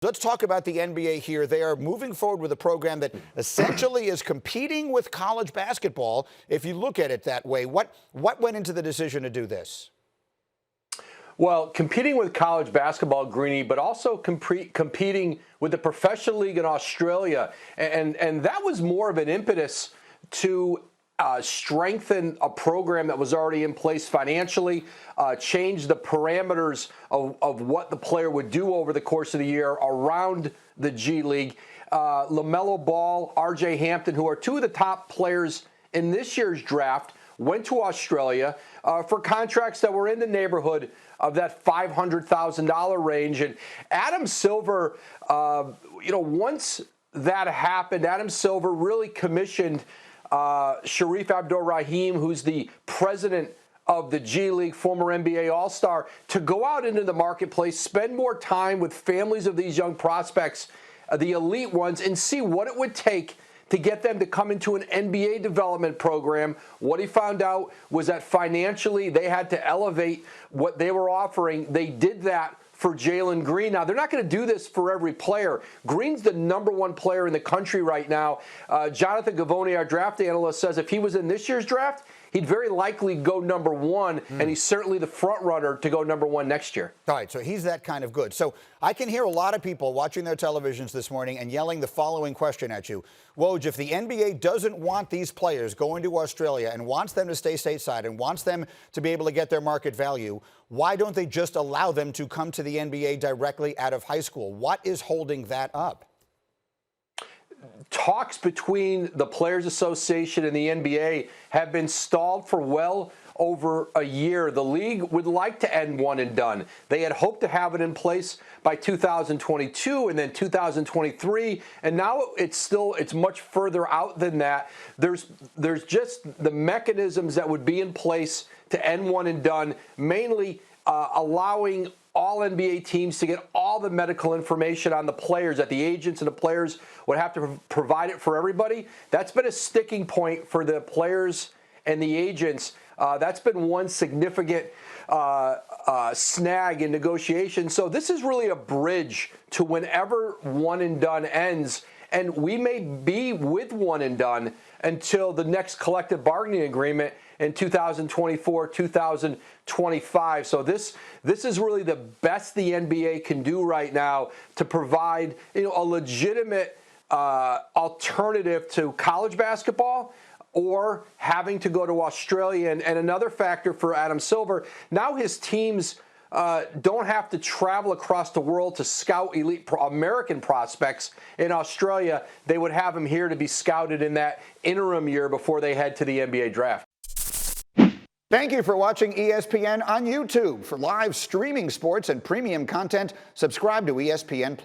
Let's talk about the NBA here. They are moving forward with a program that essentially is competing with college basketball, if you look at it that way. What went into the decision to do this? Well, competing with college basketball, Greeny, but also competing with the professional league in Australia. And that was more of an impetus to strengthen a program that was already in place financially, change the parameters of what the player would do over the course of the year around the G League. LaMelo Ball, R.J. Hampton, who are two of the top players in this year's draft, went to Australia for contracts that were in the neighborhood of that $500,000 range. And Adam Silver, once that happened, Adam Silver really commissioned Sharif Abdur-Rahim, who's the president of the G League, former NBA All-Star, to go out into the marketplace, spend more time with families of these young prospects, the elite ones, and see what it would take to get them to come into an NBA development program. What he found out was that financially they had to elevate what they were offering. They did that for Jalen Green. Now, they're not going to do this for every player. Green's the #1 player in the country right now. Jonathan Gavoni, our draft analyst, says if he was in this year's draft, he'd very likely go #1, and he's certainly the front runner to go #1 next year. All right, so he's that kind of good. So I can hear a lot of people watching their televisions this morning and yelling the following question at you. Woj, if the NBA doesn't want these players going to Australia and wants them to stay stateside and wants them to be able to get their market value, why don't they just allow them to come to the NBA directly out of high school? What is holding that up? Talks between the Players Association and the NBA have been stalled for well over a year. The league would like to end one and done. They had hoped to have it in place by 2022 and then 2023, and now it's much further out than that. There's just the mechanisms that would be in place to end one and done, mainly allowing all NBA teams to get all the medical information on the players, that the agents and the players would have to provide it for everybody. That's been a sticking point for the players and the agents. That's been one significant snag in negotiations. So this is really a bridge to whenever one and done ends. And we may be with one and done until the next collective bargaining agreement in 2024, 2025. So this is really the best the NBA can do right now to provide a legitimate alternative to college basketball or having to go to Australia. And another factor for Adam Silver, now his teams don't have to travel across the world to scout elite American prospects in Australia. They would have them here to be scouted in that interim year before they head to the NBA draft. Thank you for watching ESPN on YouTube. For live streaming sports and premium content, subscribe to ESPN+.